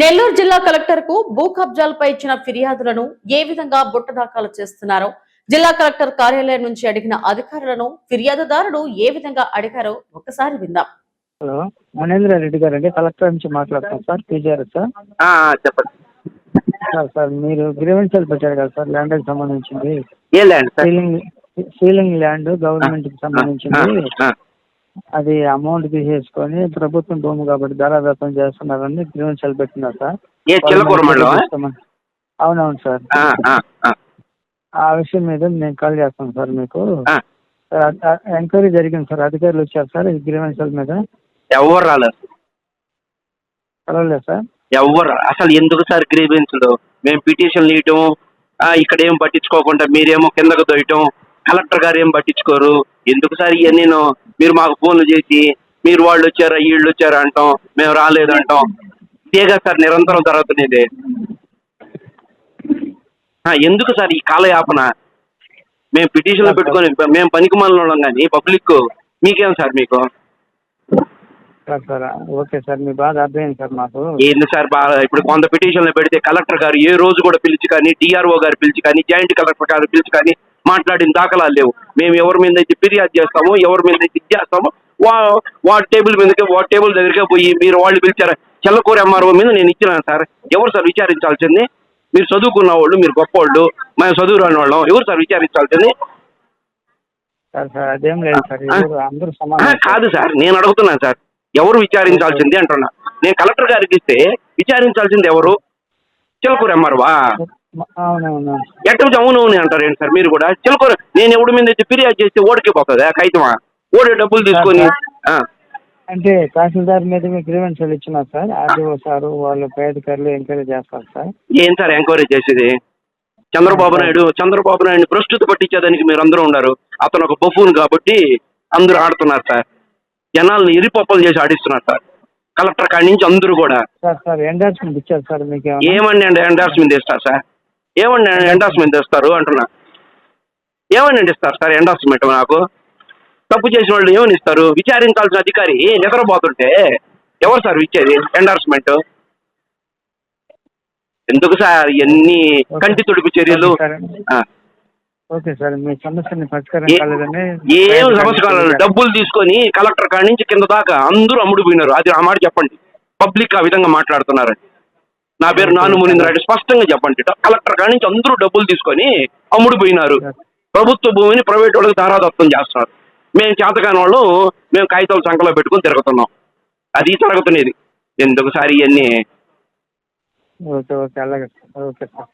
నెల్లూరు జిల్లా కలెక్టర్ కు భూ కబ్జాలపై ఇచ్చిన ఫిర్యాదులను ఏ విధంగా బుట్టదాఖలు చేస్తున్నారో జిల్లా కలెక్టర్ కార్యాలయం నుంచి అడిగిన అధికారులను ఫిర్యాదుదారుడు ఏ విధంగా అడిగారో ఒకసారి విందాం. హలో, మనేంద్ర రెడ్డి గారు అండి, కలెక్టర్ నుంచి మాట్లాడుతున్నాం సార్. PGR sir. చెప్పండి సార్ మీరు గ్రీవెన్సల్ పెట్టారు కదా సార్, ల్యాండ్ కి సంబంధించింది. ఏ land sir? Ceiling land government కి సంబంధించింది. అది అమౌంట్ తీసేసుకొని ప్రభుత్వం భూమి కాబట్టి ధరాదత్తం చేస్తున్నారని గ్రీవెన్సల్ పెట్టినా సార్. అవునవును సార్. ఆ విషయం మీద నేను కాల్ చేస్తాను సార్ మీకు. ఎంక్వైరీ జరిగింది సార్, అధికారులు వచ్చారు సార్. ఈ గ్రీవెన్సల్ మీద ఎవరు రాలేదు సార్. ఎవరు అసలు ఎందుకు సార్ గ్రీవెన్స్లు? మేము పిటిషన్లు ఇవ్వటం, ఇక్కడ ఏం పట్టించుకోకుండా మీరేమో కిందకు దొయ్యటం, కలెక్టర్ గారు ఏం పట్టించుకోరు. ఎందుకు సార్ ఇవన్నీ? మీరు మాకు ఫోన్లు చేసి మీరు వాళ్ళు వచ్చారా వీళ్ళు వచ్చారా అంటాం, మేము రాలేదు అంటాం. ఇదేగా సార్ నిరంతరం జరుగుతున్నది. ఎందుకు సార్ ఈ కాలయాపన? మేము పిటిషన్లు పెట్టుకొని మేము పనికి మనలోళ్ళం కానీ పబ్లిక్ మీకేం సార్? మీకు ఓకే సార్, మీ బాధ అర్థమైంది సార్. మాకు ఏంది సార్ బాగా? ఇప్పుడు కొంత పిటిషన్లు పెడితే కలెక్టర్ గారు ఏ రోజు కూడా పిలిచి కానీ, డిఆర్ఓ గారు పిలిచి కానీ, జాయింట్ కలెక్టర్ గారు పిలిచి కానీ మాట్లాడిన దాఖలాలు లేవు. మేము ఎవరి మీద అయితే ఫిర్యాదు చేస్తామో, ఎవరి మీద అయితే ఇది చేస్తామో వాడి టేబుల్ మీదకి, వాడి టేబుల్ దగ్గరికి పోయి మీరు వాళ్ళు పిలిచారా? చెల్లకూర ఎంఆర్ఓ మీద నేను ఇచ్చినాను సార్. ఎవరు సార్ విచారించాల్సింది? మీరు చదువుకున్న వాళ్ళు, మీరు గొప్ప వాళ్ళు, మేము చదువు రాని వాళ్ళం. ఎవరు సార్ విచారించాల్సింది? కాదు సార్, నేను అడుగుతున్నాను సార్, ఎవరు విచారించాల్సింది అంటున్నా. నేను కలెక్టర్ గారికి ఇస్తే విచారించాల్సింది ఎవరు? చిలకూరు ఎంఆర్ఓవా? ఎట్ట అవునవుని అంటారు ఏంటి సార్ మీరు కూడా? చిలకూరు నేను ఎవరి మీద అయితే ఫిర్యాదు చేస్తే ఓడికి పోతుంది కైతమా? ఓడి డబ్బులు తీసుకొని అంటే తహసీల్దార్ మీద గ్రీవెన్సల్ ఇచ్చినా సార్. ఆర్డీఓ సార్ వాళ్ళు పై అధికారులు ఎంక్వైరీ చేస్తారు సార్. ఏం సార్ ఎంక్వైరీ చేసేది? చంద్రబాబు నాయుడు ప్రస్తుత పట్టించేదానికి మీరు అందరూ ఉన్నారు. అతను ఒక బఫూన్ కాబట్టి అందరూ ఆడుతున్నారు సార్. జనాలను ఇరిపప్పలు చేసి ఆడిస్తున్నారు సార్. కలెక్టర్ కాడి నుంచి అందరూ కూడా సార్ ఎండార్స్మెంట్ ఇచ్చారు సార్. మీకు ఏమండి ఎండార్స్మెంట్ ఇస్తారు సార్? ఏమండి ఎండార్స్మెంట్ ఇస్తారు అంటున్నా? ఏమని ఇస్తారు సార్ ఎండార్స్మెంట్? నాకు తప్పు చేసిన వాళ్ళు ఏమని ఇస్తారు? విచారించాల్సిన అధికారి నిద్రపోతుంటే ఎవరు సార్ ఇచ్చేది ఎండార్స్మెంట్? ఎందుకు సార్ ఎన్ని కంటి తుడుపు చర్యలు? ఓకే సార్, మీ సమస్యని పరిష్కారం కాలేదని ఏం సమస్య కాలేదు. డబ్బులు తీసుకొని కలెక్టర్ కాడి నుంచి కింద దాకా అందరూ అమ్ముడుపోయినారు. అది ఆ మాట చెప్పండి. పబ్లిక్ ఆ విధంగా మాట్లాడుతున్నారని. నా పేరు నాను మునీంద్రారెడ్డి, స్పష్టంగా చెప్పండి. కలెక్టర్ కాడి నుంచి అందరూ డబ్బులు తీసుకొని అమ్ముడుపోయినారు. ప్రభుత్వ భూమిని ప్రైవేట్ వాళ్ళకి ధారాదత్తం చేస్తున్నారు. మేము చేతకాని వాళ్ళు మేము కాగితాలు సంఖలో పెట్టుకుని తిరుగుతున్నాం. అది జరుగుతున్నది. ఎందుకు సార్ ఇవన్నీ? ఓకే ఓకే అలాగే ఓకే సార్.